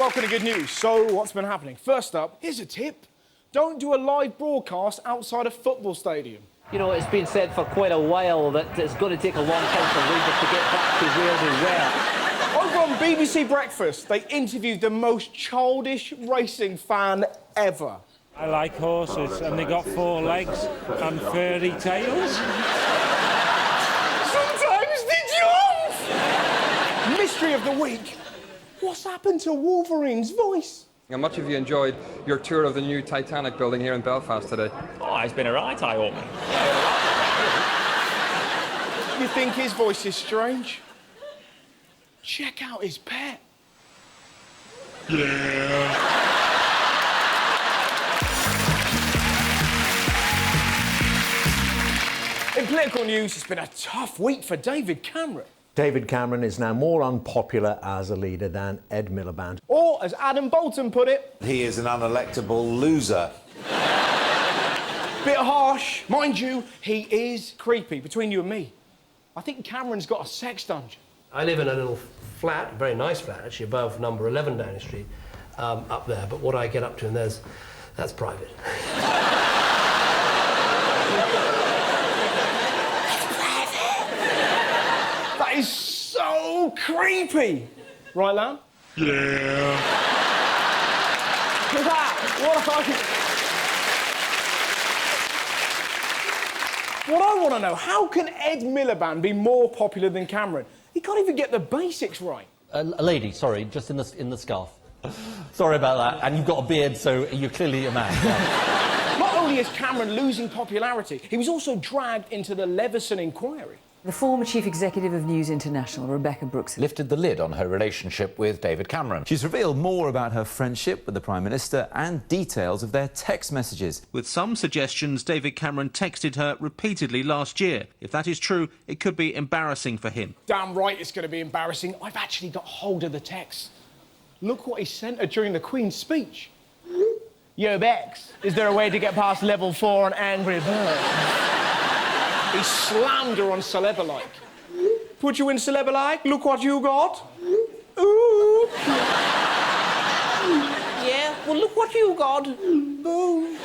welcome to Good News. So, what's been happening? First up, here's a tip. Don't do a live broadcast outside a football stadium. You know, it's been said for quite a while that it's going to take a long time for Rangers to get back to where they were. Over on BBC Breakfast, they interviewed the most childish racing fan ever. I like horses, and they got 4 legs and furry tails. Sometimes they jump! Mystery of the week. What's happened to Wolverine's voice? How much have you enjoyed your tour of the new Titanic building here in Belfast today? Oh, it's been a right eye-opener. You think his voice is strange? Check out his pet. Yeah. In political news, it's been a tough week for David Cameron. David Cameron is now more unpopular as a leader than Ed Miliband. Or, as Adam Bolton put it... He is an unelectable loser. Bit harsh. Mind you, he is creepy, between you and me. I think Cameron's got a sex dungeon. I live in a little flat, a very nice flat, actually, above number 11 Downing Street, up there. But what I get up to in there's... that's private. That is so creepy. Right, Lam? Yeah. What I want to know, how can Ed Miliband be more popular than Cameron? He can't even get the basics right. A lady, sorry, just in the scarf. Sorry about that. And you've got a beard, so you're clearly a man. Yeah. Not only is Cameron losing popularity, he was also dragged into the Leveson inquiry. The former chief executive of News International, Rebecca Brooks, lifted the lid on her relationship with David Cameron. She's revealed more about her friendship with the Prime Minister and details of their text messages. With some suggestions David Cameron texted her repeatedly last year. If that is true, it could be embarrassing for him. Damn right it's going to be embarrassing. I've actually got hold of the text. Look what he sent her during the Queen's speech. Yo, Bex, is there a way to get past level 4 on Angry Birds? He slammed her on Celeb-alike. Put you in Celeb-alike? Look what you got. Ooh. Yeah, well, look what you got. Boom.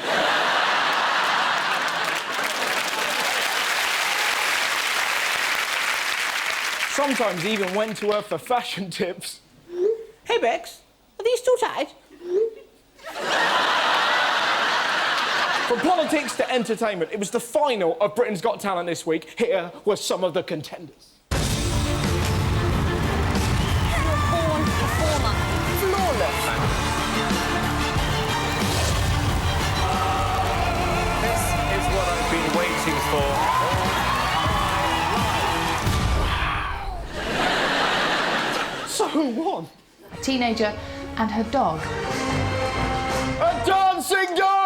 Sometimes he even went to her for fashion tips. Hey, Bex, are these too tight? From politics to entertainment, it was the final of Britain's Got Talent this week. Here were some of the contenders. Born performer, flawless. This is what I've been waiting for. So who won? A teenager and her dog. A dancing dog!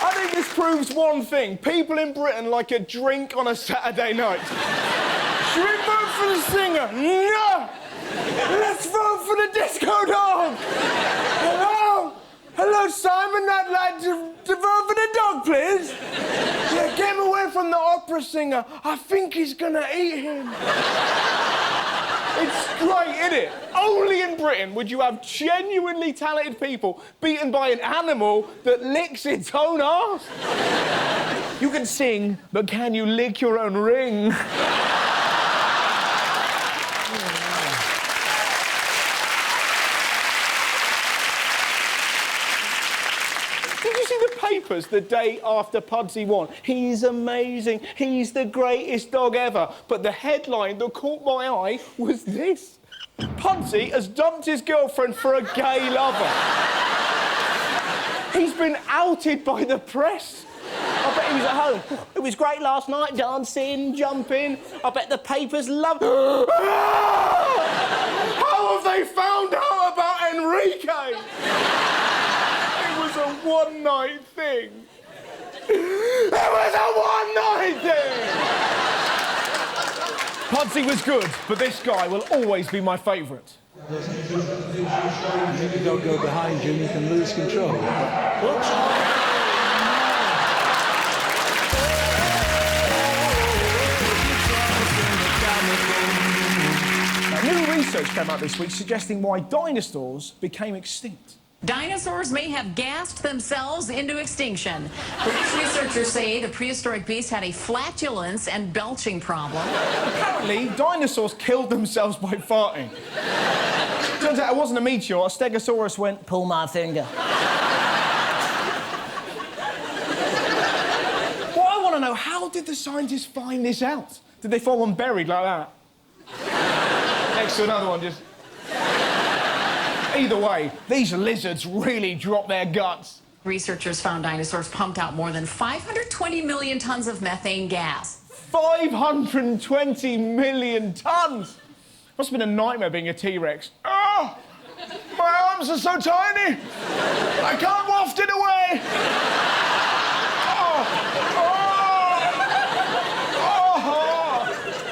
I think this proves one thing. People in Britain like a drink on a Saturday night. Should we vote for the singer? No! Let's vote for the disco dog! Hello? Hello, Simon. I'd like to vote for the dog, please. Yeah, get him away from the opera singer. I think he's gonna eat him. It's great, isn't it? Only in Britain would you have genuinely talented people beaten by an animal that licks its own arse. You can sing, but can you lick your own ring? Did you see the papers the day after Pudsey won? He's amazing. He's the greatest dog ever. But the headline that caught my eye was this. Pudsey has dumped his girlfriend for a gay lover. He's been outed by the press. I bet he was at home. It was great last night, dancing, jumping. I bet the papers love... How have they found out about Enrique? It was a one-night thing. It was a one-night thing! Pudsey was good, but this guy will always be my favourite. If you don't go behind you, you can lose control. Whoops. research came out this week suggesting why dinosaurs became extinct. Dinosaurs may have gassed themselves into extinction. British researchers say the prehistoric beast had a flatulence and belching problem. Apparently, dinosaurs killed themselves by farting. Turns out it wasn't a meteor. A stegosaurus went, pull my finger. What I want to know, how did the scientists find this out? Did they find one buried like that? Next to another one, just... Either way, these lizards really drop their guts. Researchers found dinosaurs pumped out more than 520 million tons of methane gas. 520 million tons! Must have been a nightmare being a T-Rex. Oh! My arms are so tiny! I can't waft it away!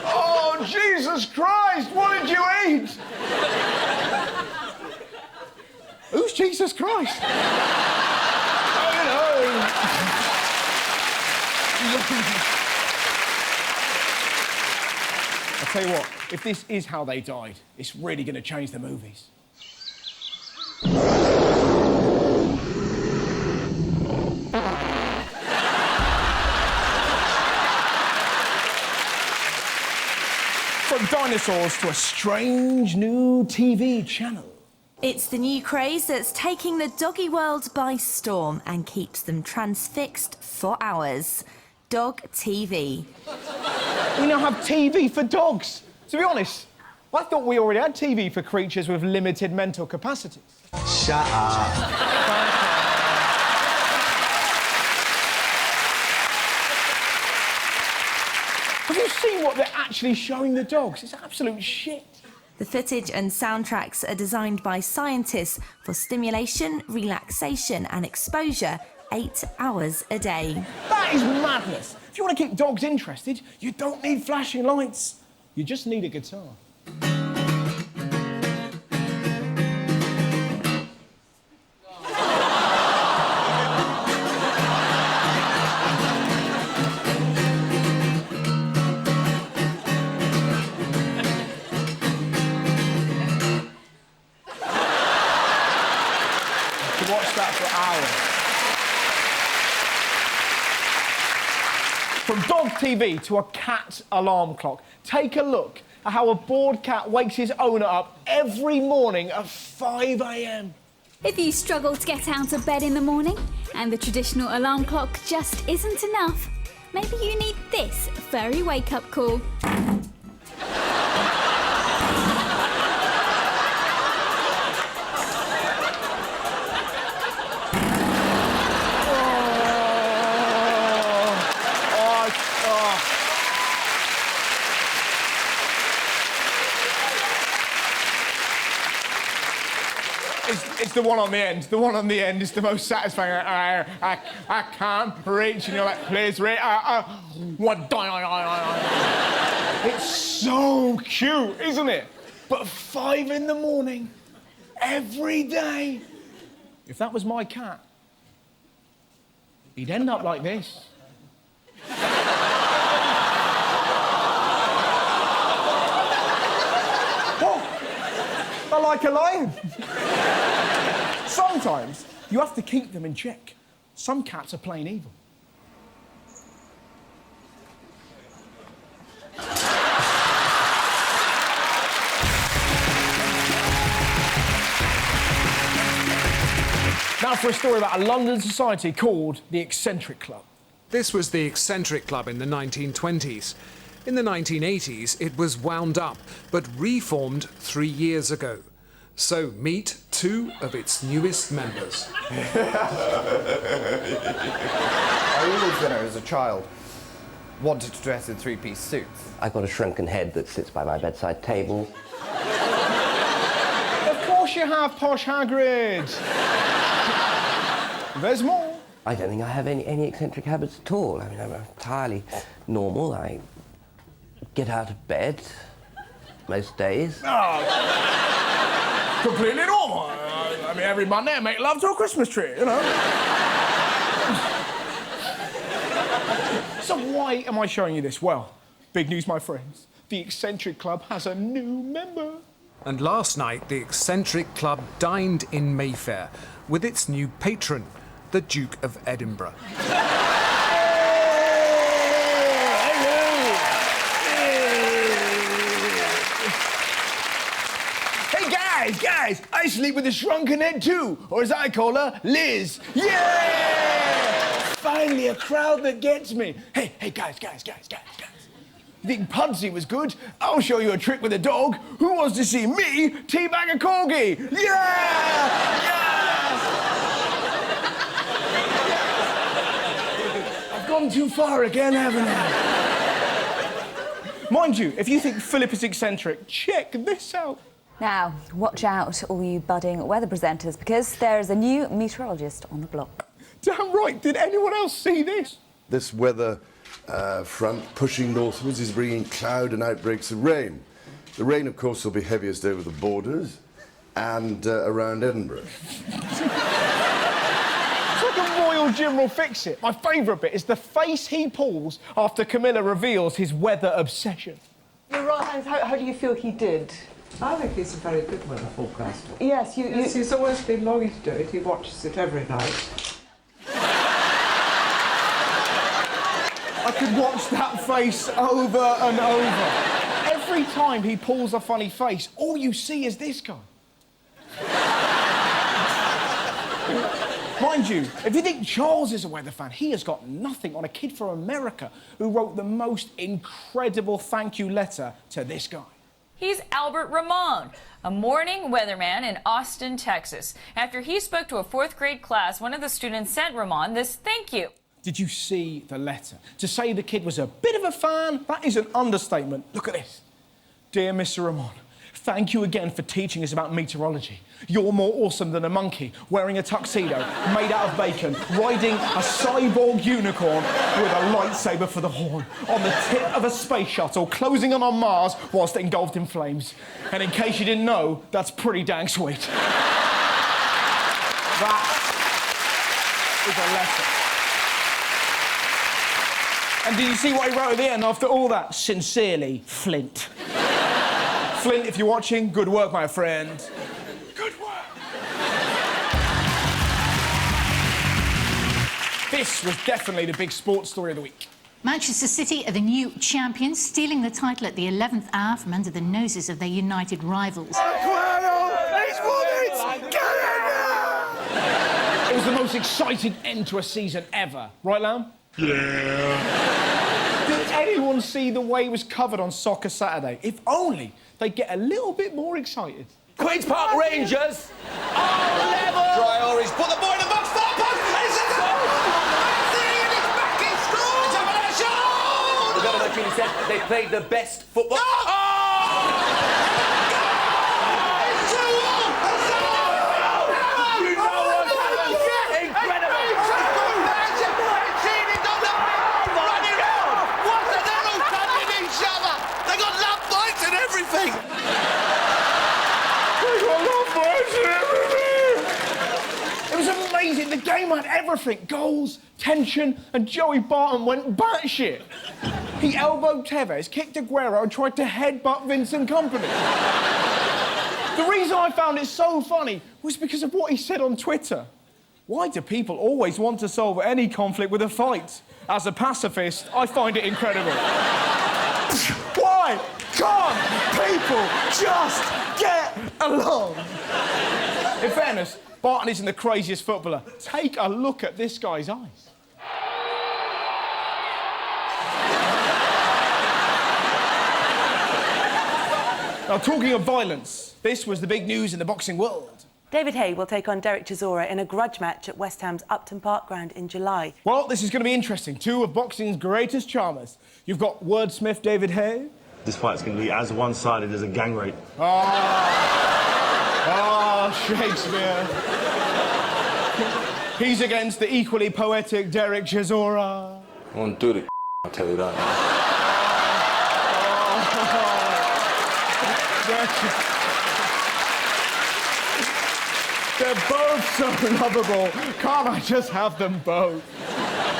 Oh, Jesus Christ! What did you eat? Who's Jesus Christ? I don't know. I'll tell you what, if this is how they died, it's really going to change the movies. From dinosaurs to a strange new TV channel. It's the new craze that's taking the doggy world by storm and keeps them transfixed for hours. Dog TV. We now have TV for dogs. To be honest, I thought we already had TV for creatures with limited mental capacities. Shut up. Have you seen what they're actually showing the dogs? It's absolute shit. The footage and soundtracks are designed by scientists for stimulation, relaxation and exposure 8 hours a day. That is madness. If you want to keep dogs interested, you don't need flashing lights. You just need a guitar. Watch that for hours. From dog TV to a cat alarm clock, take a look at how a bored cat wakes his owner up every morning at 5 a.m. If you struggle to get out of bed in the morning and the traditional alarm clock just isn't enough, maybe you need this furry wake-up call. It's the one on the end. The one on the end is the most satisfying. I can't reach, and you're like, please reach. What? It's so cute, isn't it? But 5 in the morning, every day. If that was my cat, he'd end up like this. Oh, I like a lion. Sometimes you have to keep them in check. Some cats are plain evil. Now for a story about a London society called the Eccentric Club. This was the Eccentric Club in the 1920s. In the 1980s, it was wound up, but reformed 3 years ago. So meet 2 of its newest members. I always, as a child, wanted to dress in 3-piece suits. I've got a shrunken head that sits by my bedside table. Of course you have, Posh Hagrid. There's more. I don't think I have any eccentric habits at all. I mean, I'm entirely normal. I get out of bed most days. Oh, completely normal. I mean, every Monday I make love to a Christmas tree, you know. So why am I showing you this? Well, big news, my friends. The Eccentric Club has a new member. And last night, the Eccentric Club dined in Mayfair with its new patron, the Duke of Edinburgh. Hey guys, I sleep with a shrunken head too, or as I call her, Liz. Yeah! Finally a crowd that gets me. Hey guys. You think Pudsey was good? I'll show you a trick with a dog. Who wants to see me teabag a corgi? Yeah! I've gone too far again, haven't I? Mind you, if you think Philip is eccentric, check this out. Now, watch out, all you budding weather presenters, because there's a new meteorologist on the block. Damn right, did anyone else see this? This weather front pushing northwards is bringing cloud and outbreaks of rain. The rain, of course, will be heaviest over the borders and around Edinburgh. It's like a Royal General Fix-It. My favourite bit is the face he pulls after Camilla reveals his weather obsession. Your right hands, how do you feel he did? I think he's a very good weather forecaster. Yes, he's always been longing to do it. He watches it every night. I could watch that face over and over. Every time he pulls a funny face, all you see is this guy. Mind you, if you think Charles is a weather fan, he has got nothing on a kid from America who wrote the most incredible thank you letter to this guy. He's Albert Ramon, a morning weatherman in Austin, Texas. After he spoke to a 4th grade class, one of the students sent Ramon this thank you. Did you see the letter? To say the kid was a bit of a fan, that is an understatement. Look at this. Dear Mr. Ramon, thank you again for teaching us about meteorology. You're more awesome than a monkey wearing a tuxedo made out of bacon, riding a cyborg unicorn with a lightsaber for the horn, on the tip of a space shuttle, closing in on Mars whilst engulfed in flames. And in case you didn't know, that's pretty dang sweet. That is a letter. And did you see what he wrote at the end after all that? Sincerely, Flint. Flint, if you're watching, good work, my friend. Good work. This was definitely the big sports story of the week. Manchester City are the new champions, stealing the title at the 11th hour from under the noses of their united rivals. It was the most exciting end to a season ever. Right, Lam? Yeah. Did anyone see the way it was covered on Soccer Saturday? If only they'd get a little bit more excited. Queen's Park Rangers are level. Roayl, put the boy in the box. Far post. It's back in score. The governor actually said they played the best football. Amazing. The game had everything. Goals, tension, and Joey Barton went batshit. He elbowed Tevez, kicked Aguero, and tried to headbutt Vincent Kompany. The reason I found it so funny was because of what he said on Twitter. Why do people always want to solve any conflict with a fight? As a pacifist, I find it incredible. Why can't people just get along? In fairness, Barton isn't the craziest footballer. Take a look at this guy's eyes. Now, talking of violence, this was the big news in the boxing world. David Haye will take on Derek Chisora in a grudge match at West Ham's Upton Park ground in July. Well, this is going to be interesting. Two of boxing's greatest charmers. You've got wordsmith David Haye. This fight's going to be as one-sided as a gang rape. Shakespeare. He's against the equally poetic Derek Chisora. I won't do the I'll tell you that. They're both so lovable. Can't I just have them both?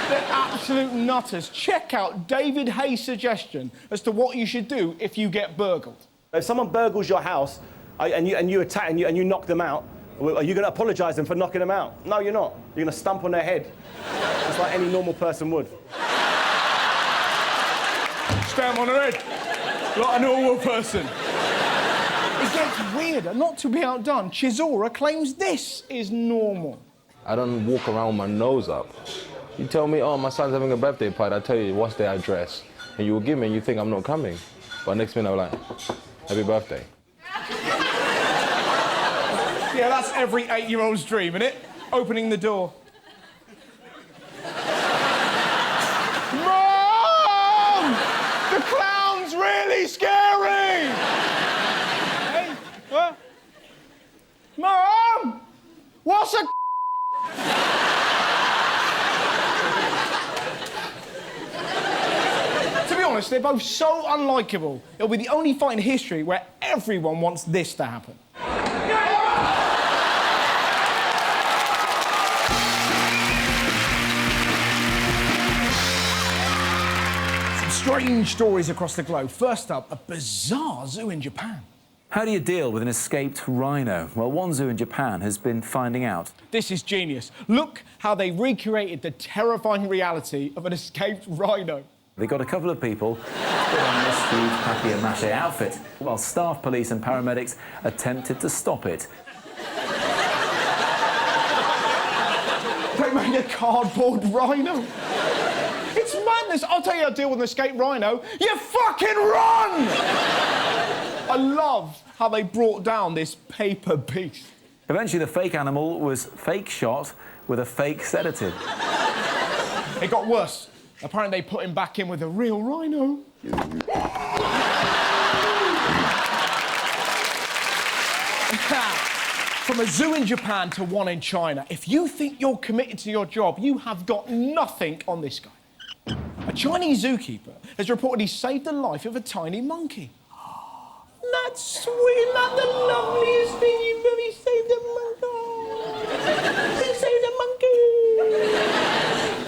They're absolute nutters. Check out David Haye's suggestion as to what you should do if you get burgled. If someone burgles your house, and you attack and you knock them out, are you going to apologise them for knocking them out? No, you're not. You're going to stamp on their head, just like any normal person would. Stamp on their head, like a normal person. It gets weirder. Not to be outdone, Chisora claims this is normal. I don't walk around with my nose up. You tell me, oh, my son's having a birthday party, I tell you, what's their address? And you will give me and you think I'm not coming. But next minute I'm like, happy birthday. Yeah, that's every 8-year-old's dream, isn't it? Opening the door. Mom! The clown's really scary! Hey, what? Mom! What's a... To be honest, they're both so unlikable. It'll be the only fight in history where everyone wants this to happen. Strange stories across the globe. First up, a bizarre zoo in Japan. How do you deal with an escaped rhino? Well, one zoo in Japan has been finding out. This is genius. Look how they recreated the terrifying reality of an escaped rhino. They got a couple of people to put on this huge papier-mâché outfit, while staff, police and paramedics attempted to stop it. They made a cardboard rhino. It's madness. I'll tell you how to deal with an escaped rhino. You fucking run! I love how they brought down this paper beast. Eventually, the fake animal was fake shot with a fake sedative. It got worse. Apparently, they put him back in with a real rhino. From a zoo in Japan to one in China, if you think you're committed to your job, you have got nothing on this guy. A Chinese zookeeper has reportedly saved the life of a tiny monkey. That's sweet, that's the loveliest thing you've ever. He saved a monkey. He saved a monkey.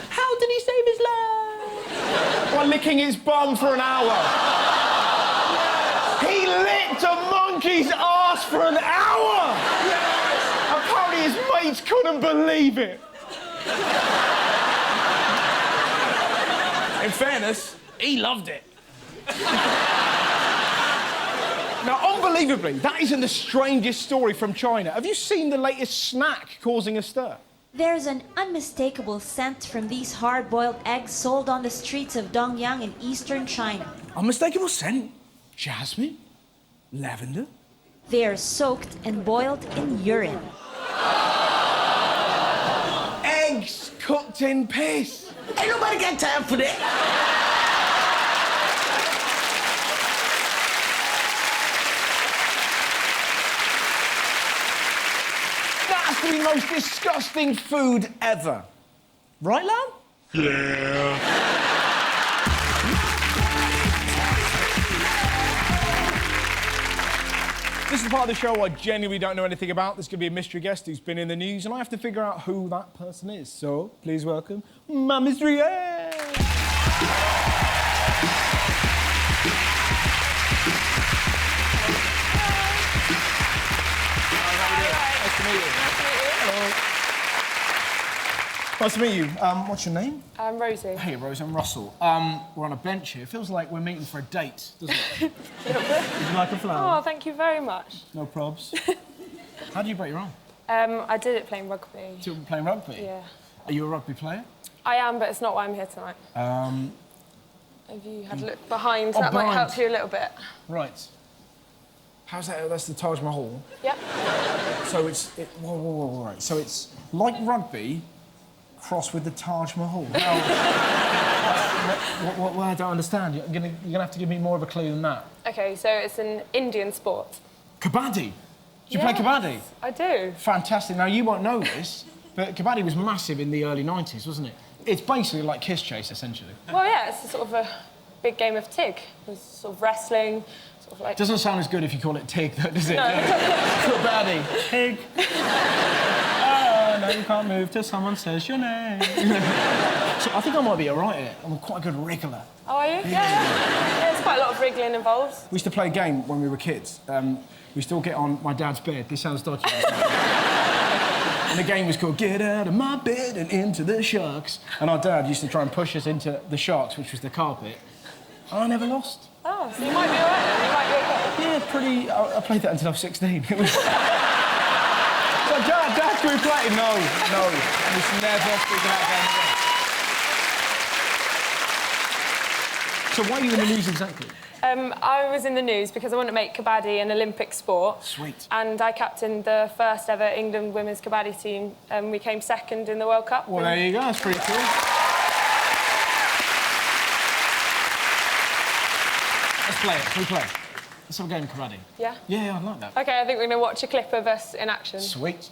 How did he save his life? By licking its bum for an hour. He licked a monkey's ass for an hour. Apparently his mates couldn't believe it. In fairness, he loved it. Now, unbelievably, that isn't the strangest story from China. Have you seen the latest snack causing a stir? There's an unmistakable scent from these hard-boiled eggs sold on the streets of Dongyang in eastern China. Unmistakable scent? Jasmine? Lavender? They are soaked and boiled in urine. Eggs cooked in piss. Ain't nobody got time for that. That's the most disgusting food ever. Right, lad? Yeah. This is the part of the show I genuinely don't know anything about. There's going to be a mystery guest who's been in the news, and I have to figure out who that person is. So, please welcome my mystery guest. Nice to meet you. Hello. Nice to meet you. What's your name? I'm Rosie. Hey, Rose, I'm Russell. We're on a bench here. It feels like we're meeting for a date, doesn't it? Would you like a flower? Oh, thank you very much. No probs. How do you break your arm? I did it playing rugby. Playing rugby? Yeah. Are you a rugby player? I am, but it's not why I'm here tonight. Have you had a look behind? Oh, that might behind. help you a little bit. Right. How's that? That's the Taj Mahal. Yep. So it's... Whoa, right. So it's like rugby, crossed with the Taj Mahal. What I don't understand. You're gonna have to give me more of a clue than that. OK, so it's an Indian sport. Kabaddi? Do you play kabaddi? I do. Fantastic. Now, you won't know this, but kabaddi was massive in the early 90s, wasn't it? It's basically like Kiss Chase, essentially. Well, yeah, it's a sort of a big game of tig. It's sort of wrestling, sort of like... Doesn't sound as good if you call it tig, though, does it? No. Kabaddi. Tig. Oh, no, you can't move till someone says your name. So I think I might be all right at it. I'm quite a good wriggler. Oh, are you? Yeah, it's quite a lot of of wriggling involved. We used to play a game when we were kids. We still get on my dad's bed. This sounds dodgy. And the game was called Get Out of My Bed and Into the Sharks. And our dad used to try and push us into the sharks, which was the carpet. And I never lost. Oh, so you might be all right then. You might be okay. Yeah, pretty... I played that until I was 16. It was... So, Dad, can we play? No. I was never speaking that game again. So why are you in the news exactly? I was in the news because I want to make kabaddi an Olympic sport. Sweet. And I captained the first ever England women's kabaddi team. We came second in the World Cup. Well, there you go. That's pretty cool. Let's play it. Can we play? Let's have a game of kabaddi. Yeah? Yeah, I like that. OK, I think we're going to watch a clip of us in action. Sweet.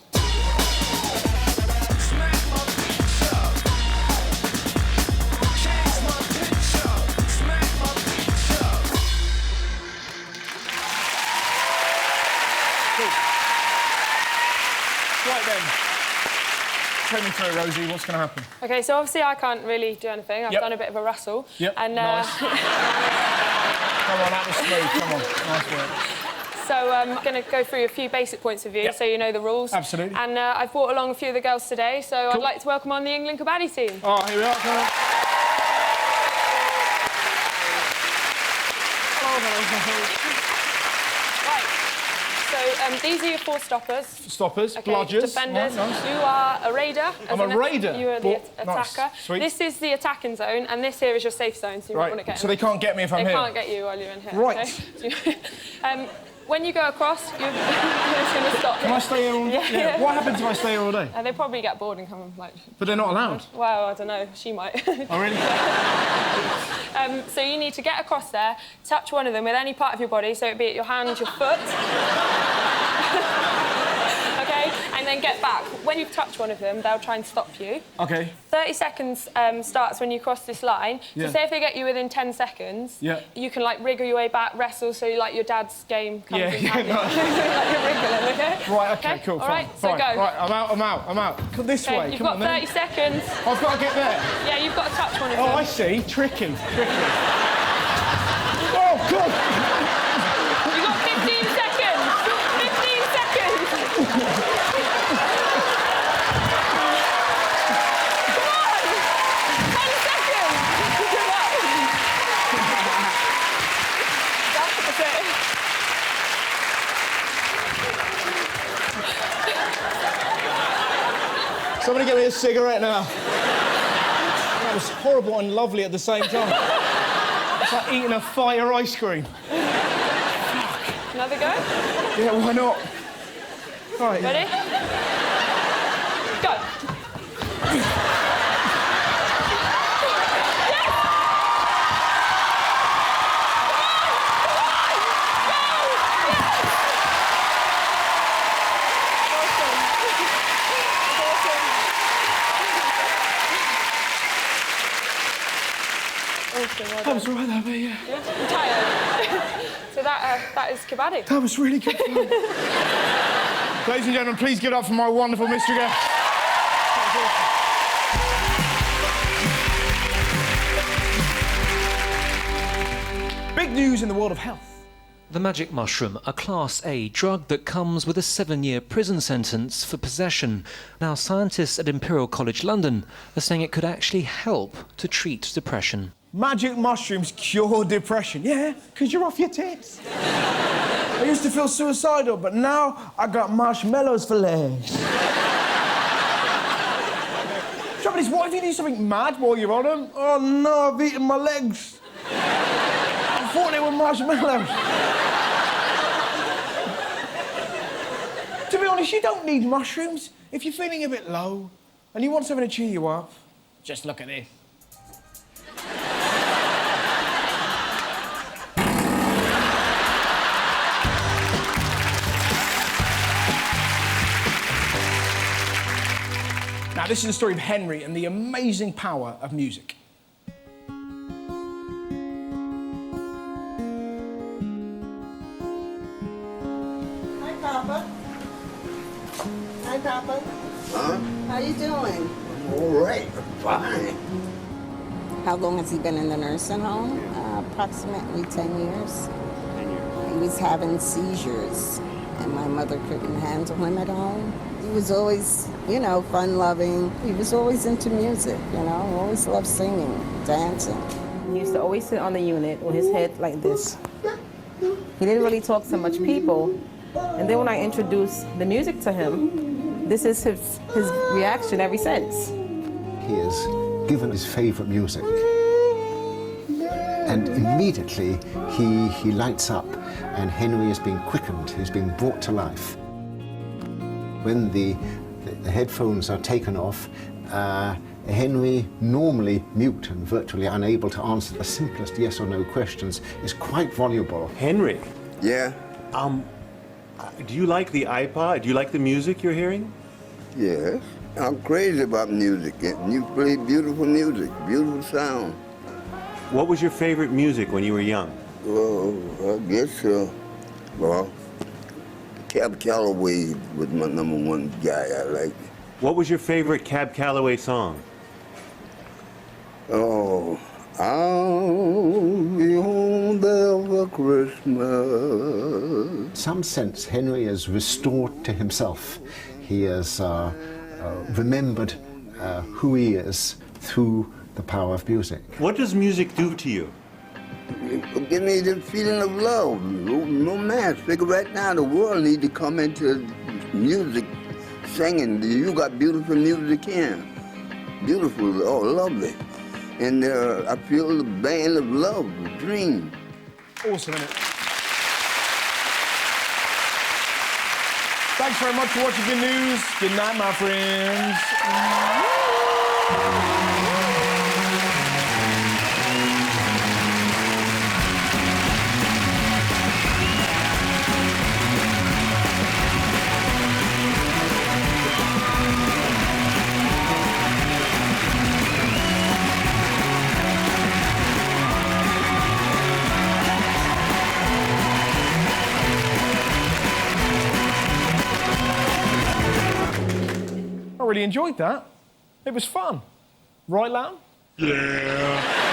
Right then. Take me through, Rosie. What's going to happen? OK, so obviously I can't really do anything. I've done a bit of a wrestle. Yep, and, nice. Come on, that was smooth. Come on, nice work. So I'm going to go through a few basic points with you so you know the rules. Absolutely. And I've brought along a few of the girls today, so I'd like to welcome on the England kabaddi team. Oh, here we are. Come on. Right. So these are your 4 stoppers. Stoppers, okay, bludgers. Defenders. Right, nice. You are a raider. I'm a raider. You are the Nice. attacker. Sweet. This is the attacking zone, and this here is your safe zone, so you might want to get in. So they can't get me if I'm here? They can't get you while you're in here. Right. Okay? When you go across, you're just going to stop. Can I stay here all day? Yeah. What happens if I stay here all day? They probably get bored and come like... But they're not allowed? Well, I don't know. She might. Oh, really? So you need to get across there, touch one of them with any part of your body, so it be it your hand, your foot. OK? And then get back. When you've touched one of them, they'll try and stop you. OK. 30 seconds starts when you cross this line. Yeah. So say if they get you within 10 seconds, you can, like, wriggle your way back, wrestle, so like your dad's game comes in handy. Like you're wriggling, OK? Right, OK, cool, All fine. right, so go. Right, I'm out. Come this way, you've come on got then. 30 seconds. I've got to get there? Yeah, you've got to touch one of them. Oh, I see. Tricky. Oh, God! You've got 15 seconds. 15 seconds. Somebody get me a cigarette now. That was horrible and lovely at the same time. It's like eating a fire ice cream. Another go? Yeah, why not? Right. Ready? Go. That was all right, that way, yeah. Good. I'm tired. So that is kabaddi. That was really good fun. Ladies and gentlemen, please give it up for my wonderful mystery guest. Big news in the world of health. The magic mushroom, a Class A drug that comes with a 7-year prison sentence for possession. Now, scientists at Imperial College London are saying it could actually help to treat depression. Magic mushrooms cure depression. Yeah, because you're off your tits. I used to feel suicidal, but now I got marshmallows for legs. Trouble is, what if you do something mad while you're on them? Oh, no, I've eaten my legs. I thought they were marshmallows. To be honest, you don't need mushrooms. If you're feeling a bit low and you want something to cheer you up, just look at this. Now, this is the story of Henry and the amazing power of music. Hi, Papa. Hi, Papa. Huh? How you doing? All right, fine. How long has he been in the nursing home? Approximately 10 years. He was having seizures, and my mother couldn't handle him at home. He was always, you know, fun-loving. He was always into music, you know, always loved singing, dancing. He used to always sit on the unit with his head like this. He didn't really talk to much people. And then when I introduced the music to him, this is his reaction ever since. He is given his favorite music. And immediately he lights up, and Henry is being quickened, he's being brought to life. When the headphones are taken off, Henry, normally mute and virtually unable to answer the simplest yes or no questions, is quite voluble. Henry? Yeah? Do you like the iPod? Do you like the music you're hearing? Yes. I'm crazy about music. You play beautiful music, beautiful sound. What was your favorite music when you were young? Well, I guess, Cab Calloway was my #1 guy I liked. What was your favorite Cab Calloway song? Oh, I'll be home there for Christmas. In some sense, Henry is restored to himself. He has remembered who he is through the power of music. What does music do to you? It gives me the feeling of love, romance. Figure right now the world needs to come into music, singing. You got beautiful music here. Beautiful, oh, lovely. And I feel the band of love, the dream. Awesome, isn't it? Thanks very much for watching Good News. Good night, my friends. I really enjoyed that. It was fun. Right, Lam? Yeah.